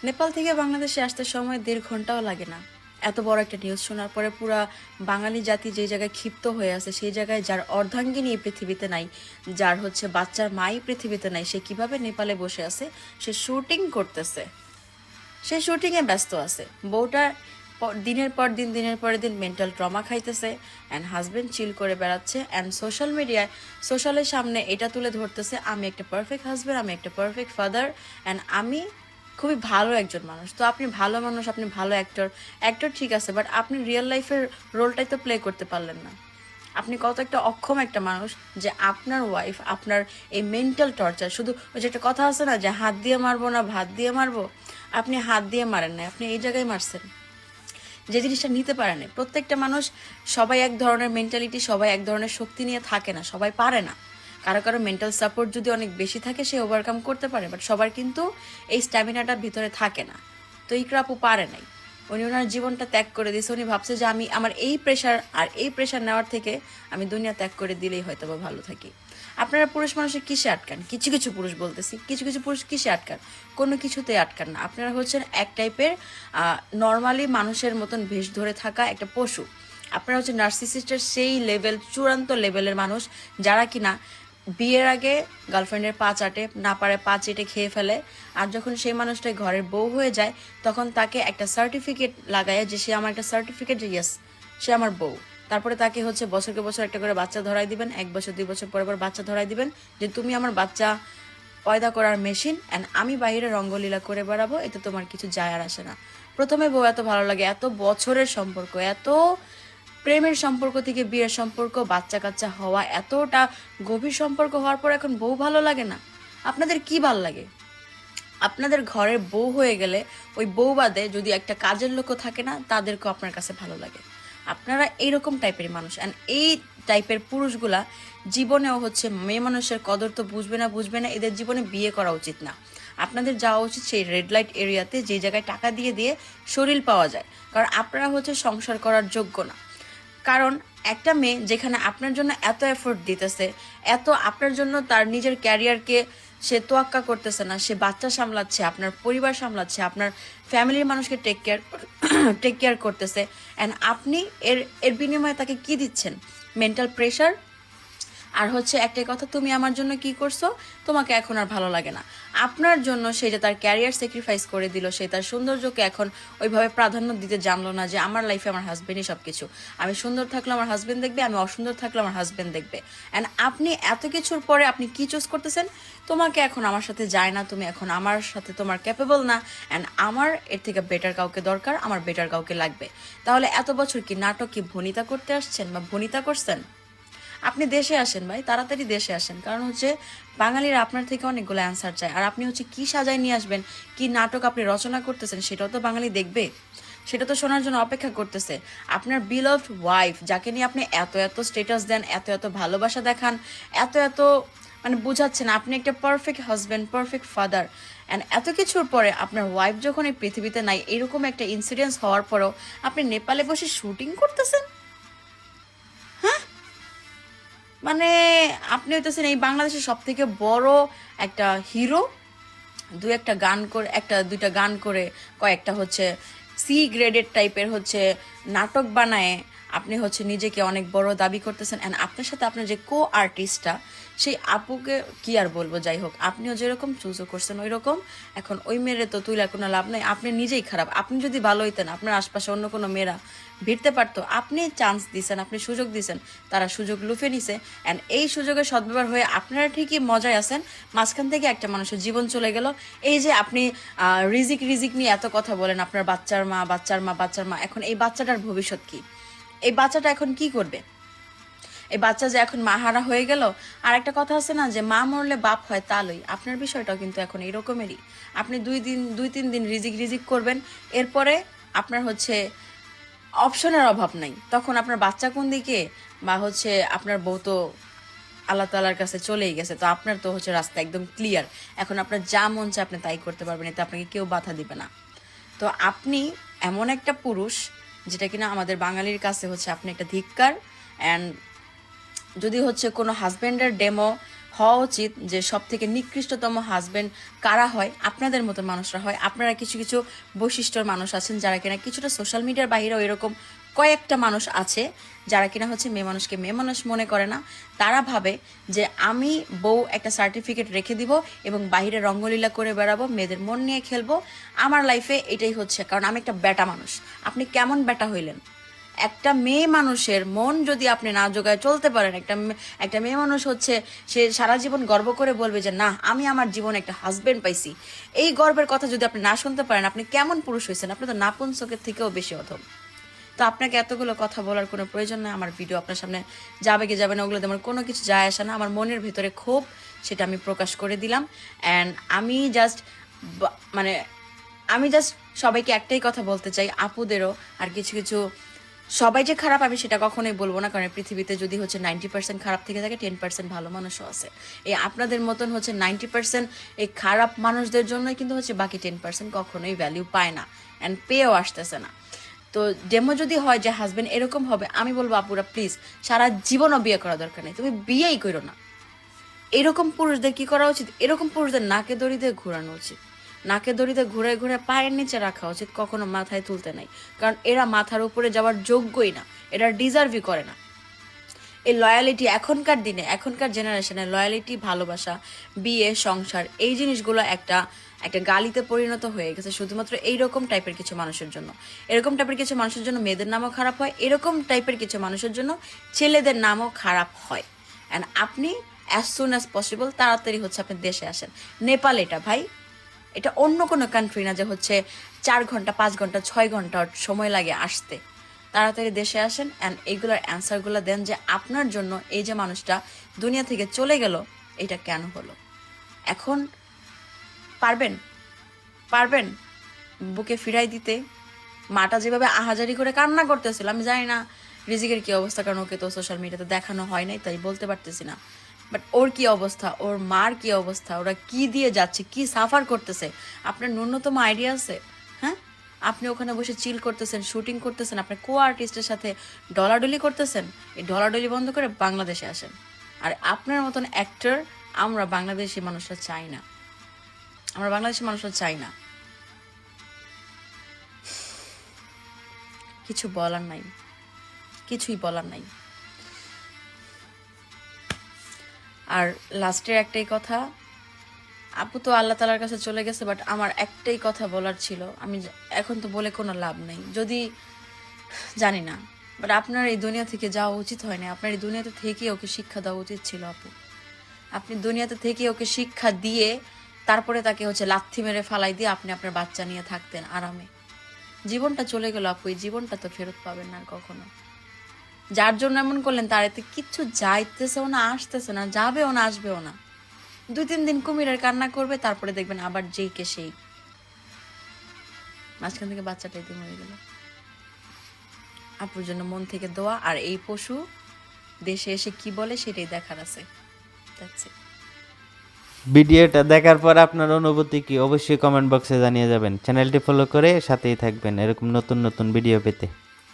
নেপাল থেকে বাংলাদেশে আসতে সময় 1.5 ঘন্টাও লাগে না। এত বড় একটা নিউজ শোনার পরে পুরা বাঙালি জাতি যে জায়গায় ক্ষিপ্ত হয়ে আছে, সেই জায়গায় যার অর্ধাঙ্গিনী এই পৃথিবীতে নাই, যার হচ্ছে বাচ্চার মাই পৃথিবীতে নাই, সে কিভাবে নেপালে বসে আছে, সে শুটিং করতেছে, সে শুটিংয়ে ব্যস্ত আছে। বউটা দিনের পর দিন দিনের পর দিন মেন্টাল ট্রমা খাইতেছে, অ্যান্ড হাজবেন্ড চিল করে বেড়াচ্ছে, অ্যান্ড সোশ্যাল মিডিয়ায় সোশ্যালের সামনে এটা তুলে ধরতেছে, আমি একটা পারফেক্ট হাজবেন্ড, আমি একটা পারফেক্ট ফাদার, অ্যান্ড আমি খুবই ভালো একজন মানুষ। তো আপনি ভালো মানুষ, আপনি ভালো অ্যাক্টর, অ্যাক্টর ঠিক আছে, বাট আপনি রিয়েল লাইফের রোলটাই তো প্লে করতে পারলেন না। আপনি কত একটা অক্ষম একটা মানুষ যে আপনার ওয়াইফ আপনার এই মেন্টাল টর্চার, শুধু ওই যে একটা কথা আছে না যে হাত দিয়ে মারবো না ভাত দিয়ে মারবো, আপনি হাত দিয়ে মারেন না, আপনি এই জায়গায় মারছেন যে জিনিসটা নিতে পারে না। প্রত্যেকটা মানুষ, সবাই এক ধরনের মেন্টালিটি, সবাই এক ধরনের শক্তি নিয়ে থাকে না, সবাই পারে না। কারো কারো মেন্টাল সাপোর্ট যদি অনেক বেশি থাকে সে ওভারকাম করতে পারে, বাট সবার কিন্তু এই স্ট্যামিনাটা ভিতরে থাকে না। তো ইকরা আপু পারে নাই, উনি ওনার জীবনটা ত্যাগ করে দিয়েছে। উনি ভাবছে যে আমি আমার এই প্রেশার আর এই প্রেশার নেওয়ার থেকে আমি দুনিয়া ত্যাগ করে দিলেই হয়তো বা ভালো থাকি। আপনারা পুরুষ মানুষের কিসে আটকান? কিছু কিছু পুরুষ বলতেছি, কিছু কিছু পুরুষ কিসে আটকান? কোনো কিছুতেই আটকান না। আপনারা হচ্ছেন এক টাইপের নর্মালি মানুষের মতন ভেষ ধরে থাকা একটা পশু। আপনারা হচ্ছে নার্সিসিস্টের সেই লেভেল, চূড়ান্ত লেভেলের মানুষ, যারা কিনা বিয়ের আগে গার্লফ্রেন্ডের পা চাটে, না পারে পা চেটে খেয়ে ফেলে, আর যখন সেই মানুষটা ঘরের বউ হয়ে যায় তখন তাকে একটা সার্টিফিকেট লাগায় যে সে আমার একটা সার্টিফিকেট, যে ইয়েস সে আমার বউ। তারপরে তাকে হচ্ছে বছরকে বছর একটা করে বাচ্চা ধরাই দিবেন, 1 বছর 2 বছর পর পর বাচ্চা ধরাই দিবেন, যে তুমি আমার বাচ্চা পয়দা করার মেশিন, অ্যান্ড আমি বাইরে রঙ্গলীলা করে বেড়াবো, এতে তোমার কিছু যায় আর আসে না। প্রথমে বউ এত ভালো লাগে, এত বছরের সম্পর্ক, এত প্রেমের সম্পর্ক থেকে বিয়ের সম্পর্ক, বাচ্চা কাচ্চা হওয়া, এতটা গভীর সম্পর্ক হওয়ার পর এখন বউ ভালো লাগে না। আপনাদের কি ভাল লাগে? আপনাদের ঘরের বউ হয়ে গেলে ওই বউ বাদে যদি একটা কাজের লোকও থাকে না, তাদেরকেও আপনার কাছে ভালো লাগে। আপনারা এইরকম টাইপের মানুষ, অ্যান্ড এই টাইপের পুরুষগুলা জীবনেও হচ্ছে মেয়ে মানুষের কদর তো বুঝবে না, বুঝবে না, এদের জীবনে বিয়ে করা উচিত না। আপনাদের যাওয়া উচিত সেই রেড লাইট এরিয়াতে, যে জায়গায় টাকা দিয়ে দিয়ে শরীর পাওয়া যায়, কারণ আপনারা হচ্ছে সংসার করার যোগ্য না। কারণ একটা মেয়ে যেখানে আপনার জন্য এত এফোর্ট দিতেছে, এত আপনার জন্য তার নিজের ক্যারিয়ারকে সে তোয়াক্কা করতেছে না, সে বাচ্চা সামলাচ্ছে, আপনার পরিবার সামলাচ্ছে, আপনার ফ্যামিলির মানুষকে টেক কেয়ার করতেছে, অ্যান্ড আপনি এর এর বিনিময়ে তাকে কি দিচ্ছেন? Mental pressure. আর হচ্ছে একটাই কথা, তুমি আমার জন্য কি করছো, তোমাকে এখন আর ভালো লাগে না। আপনার জন্য সে যে তার ক্যারিয়ার স্যাক্রিফাইস করে দিল, সে তার সৌন্দর্যকে এখন ওইভাবে প্রাধান্য দিতে জানলো না, যে আমার লাইফে আমার হাজবেন্ডই সব কিছু, আমি সুন্দর থাকলে আমার হাজবেন্ড দেখবে, আমি অসুন্দর থাকলে আমার হাজবেন্ড দেখবে। অ্যান্ড আপনি এত কিছুর পরে আপনি কি চুজ করতেছেন? তোমাকে এখন আমার সাথে যায় না, তুমি এখন আমার সাথে তোমার ক্যাপেবল না, অ্যান্ড আমার এর থেকে বেটার কাউকে দরকার, আমার বেটার কাউকে লাগবে। তাহলে এত বছর কি নাটক, কি ভনিতা করতে আসছেন বা ভনিতা করছেন? আপনি দেশে আসেন ভাই, তাড়াতাড়ি দেশে আসেন, কারণ হচ্ছে বাঙালিরা আপনার থেকে অনেকগুলো অ্যান্সার চায়। আর আপনি হচ্ছে কি সাজায় নিয়ে আসবেন, কি নাটক আপনি রচনা করতেছেন, সেটাও তো বাঙালি দেখবে, সেটা তো শোনার জন্য অপেক্ষা করতেছে। আপনার বিলভড ওয়াইফ, যাকে নিয়ে আপনি এত এত স্টেটাস দেন, এত এত ভালোবাসা দেখান, এত এত মানে বুঝাচ্ছেন আপনি একটা perfect husband, perfect father, and এত কিছুর পরে আপনার ওয়াইফ যখন এই পৃথিবীতে নাই, এরকম একটা ইনসিডেন্স হওয়ার পরেও আপনি নেপালে বসে শুটিং করতেছেন। মানে আপনি হইতেছেন এই বাংলাদেশের সব থেকে বড় একটা হিরো, দু একটা গান করে, একটা দুইটা গান করে, কয়েকটা হচ্ছে সি গ্রেডেড টাইপের হচ্ছে নাটক বানায় আপনি হচ্ছে নিজেকে অনেক বড় দাবি করতেছেন। অ্যান্ড আপনার সাথে আপনার যে কো আর্টিস্টটা, সেই আপুকে কি আর বলবো, যাই হোক, আপনিও যেরকম চুজও করছেন ওই রকম। এখন ওই মেয়েরে তো তুইলা কোনো লাভ নাই, আপনি নিজেই খারাপ। আপনি যদি ভালো হইতেন, আপনার আশপাশে অন্য কোনো মেয়েরা ভিড়তে পারতো। আপনি চান্স দিছেন, আপনি সুযোগ দিছেন, তারা সুযোগ লুফে নিছে, অ্যান্ড এই সুযোগের সদ্ব্যবহার হয়ে আপনারা ঠিকই মজায় আছেন, মাঝখান থেকে একটা মানুষের জীবন চলে গেল। এই যে আপনি রিজিক রিজিক নিয়ে এত কথা বলেন, আপনার বাচ্চার মা, বাচ্চার মা, বাচ্চার মা, এখন এই বাচ্চাটার ভবিষ্যৎ কি? এই বাচ্চাটা এখন কি করবে? এই বাচ্চা যে এখন মাহারা হয়ে গেল। আর একটা কথা আছে না যে মা মরলে বাপ হয়, তালই আপনার বিষয়টাও কিন্তু এখন এরকমেরই। আপনি 2-3 দিন রিজিক রিজিক করবেন, এরপরে আপনার হচ্ছে অপশনের অভাব নাই, তখন আপনার বাচ্চা কোন দিকে, বা হচ্ছে আপনার বউ তো আল্লাহ তালার কাছে চলেই গেছে, তো আপনার তো হচ্ছে রাস্তা একদম ক্লিয়ার। এখন আপনার যা মন চায় আপনি তাই করতে পারবেন, এতে আপনাকে কেউ বাধা দিবে না। তো আপনি এমন একটা পুরুষ, যেটা কিনা আমাদের বাঙালির কাছে হচ্ছে আপনি একটা ধিক্কার। অ্যান্ড যদি হচ্ছে কোনো হাজব্যান্ডের ডেমো হওয়া উচিত যে সব থেকে নিকৃষ্টতম হাজবেন্ড কারা হয়, আপনাদের মতো মানুষরা হয়। আপনারা কিছু কিছু বৈশিষ্ট্যর মানুষ আছেন যারা কিনা কিছুটা সোশ্যাল মিডিয়ার বাইরেও এরকম কয়েকটা মানুষ আছে যারা কিনা হচ্ছে মেয়ে মানুষকে মেয়ে মানুষ মনে করে না। তারা ভাবে যে আমি বউ একটা সার্টিফিকেট রেখে দিব এবং বাইরে রঙ্গলীলা করে বেড়াবো, মেয়েদের মন নিয়ে খেলবো, আমার লাইফে এটাই হচ্ছে, কারণ আমি একটা বেটা মানুষ। আপনি কেমন বেটা হইলেন? একটা মেয়ে মানুষের মন যদি আপনি না জোগায় চলতে পারেন, একটা মেয়ে মানুষ হচ্ছে সে সারা জীবন গর্ব করে বলবে যে না আমি আমার জীবনে একটা হাজবেন্ড পাইছি, এই গর্বের কথা যদি আপনি না শুনতে পারেন, আপনি কেমন পুরুষ হয়েছেন? আপনি তো নাপুংসকের থেকেও বেশি অধম। তো আপনাকে এতগুলো কথা বলার কোনো প্রয়োজন নেই। আমার ভিডিও আপনার সামনে যাবে কি যাবে না ওগুলোতে আমার কোনো কিছু যায় আসে না। আমার মনের ভিতরে ক্ষোভ, সেটা আমি প্রকাশ করে দিলাম। অ্যান্ড মানে আমি জাস্ট সবাইকে একটাই কথা বলতে চাই, আপুদেরও আর কিছু কিছু, সবাই যে খারাপ আমি সেটা কখনোই বলবো না, কারণ পৃথিবীতে যদি হচ্ছে 90% খারাপ থেকে থাকে 10% ভালো মানুষও আছে। এই আপনাদের মতন হচ্ছে 90% এই খারাপ মানুষদের জন্যই কিন্তু হচ্ছে বাকি 10% কখনোই ভ্যালিউ পায় না অ্যান্ড পেয়েও আসতেছে না। তো ডেমো যদি হয় যে হাজবেন্ড এরকম হবে, আমি বলবো আপুরা প্লিজ সারা জীবনও বিয়ে করা দরকার নেই, তুমি বিয়েই করো না। এরকম পুরুষদের কি করা উচিত? এরকম পুরুষদের নাকে দড়ি দিয়ে ঘোরানো উচিত, নাকে দড়িতে ঘুরে ঘুরে পায়ের নিচে রাখা উচিত, কখনো মাথায় তুলতে নাই। কারণ এরা মাথার উপরে যাওয়ার যোগ্যই না, এরা ডিজার্ভই করে না। এই লয়ালিটি এখনকার দিনে, এখনকার জেনারেশনে লয়ালিটি, ভালোবাসা, বিয়ে, সংসার, এই জিনিসগুলো একটা একটা গালিতে পরিণত হয়ে গেছে শুধুমাত্র এইরকম টাইপের কিছু মানুষের জন্য। এরকম টাইপের কিছু মানুষের জন্য মেয়েদের নামও খারাপ হয়, এরকম টাইপের কিছু মানুষের জন্য ছেলেদের নামও খারাপ হয়। অ্যান্ড আপনি অ্যাজ সুন অ্যাজ পসিবল তাড়াতাড়ি হচ্ছে আপনি দেশে আসেন। নেপাল এটা ভাই, এটা অন্য কোনো কান্ট্রি না যে হচ্ছে 4 ঘন্টা 5 ঘন্টা 6 ঘন্টা সময় লাগে আসতে। তাড়াতাড়ি দেশে আসেন অ্যান্ড এইগুলোর অ্যান্সারগুলো দেন যে আপনার জন্য এই যে মানুষটা দুনিয়া থেকে চলে গেল এটা কেন হলো। এখন পারবেন পারবেন বুকে ফিরাই দিতে? মাটা যেভাবে আহাজারি করে কান্না করতেছিল, আমি জানি না রিজিকের কি অবস্থা, কারণ ওকে তো সোশ্যাল মিডিয়াতে দেখানো হয় নাই তাই বলতে পারতেছি না। বাট ওর কি অবস্থা, ওর মার কি অবস্থা, ওরা কি দিয়ে যাচ্ছে, কি সাফার করতেছে, আপনার ন্যূনতম আইডিয়া আছে? হ্যাঁ, আপনি ওখানে বসে চিল করতেছেন, শুটিং করতেছেন, আপনার কো আর্টিস্টের সাথে ডলাডলি করতেছেন। এই ডলাডলি বন্ধ করে বাংলাদেশে আসেন। আর আপনার মতন অ্যাক্টর আমরা বাংলাদেশি মানুষরা চাই না, আমরা বাংলাদেশি মানুষরা চাই না। কিছু বলার নাই, কিছুই বলার নাই। আর লাস্টের একটাই কথা, আপু তো আল্লাহ তালার কাছে চলে গেছে, বাট আমার একটাই কথা বলার ছিল, আমি এখন তো বলে কোনো লাভ নেই, যদি জানি না, বাট আপনার এই দুনিয়া থেকে যাওয়া উচিত হয়নি। আপনার এই দুনিয়াতে থেকে ওকে শিক্ষা দেওয়া উচিত ছিল আপু। আপনি দুনিয়াতে থেকে ওকে শিক্ষা দিয়ে তারপরে তাকে হচ্ছে লাথি মেরে ফালাই দিয়ে আপনি আপনার বাচ্চা নিয়ে থাকতেন আরামে। জীবনটা চলে গেল আপু, এই জীবনটা তো ফেরত পাবেন না আর কখনো। যার জন্য এমন করলেন তার এতে কিচ্ছু যাইতেছেও না, আসতেছে না, যাবেও না, আসবেও না। 2-3 দিন কুমিরের কান্না করবে, তারপরে দেখবেন আবার যেই কে সেই। মাঝখান থেকে বাচ্চাটাই দিয়ে মরে গেল। আপুর জন্য মন থেকে দোয়া, আর এই পশু দেশে এসে কি বলে সেটাই দেখার আছে। That's it. ভিডিওটা দেখার পর আপনার অনুভূতি কি অবশ্যই কমেন্ট বক্সে জানিয়ে যাবেন। চ্যানেলটি ফলো করে সাথেই থাকবেন এরকম নতুন নতুন ভিডিও পেতে।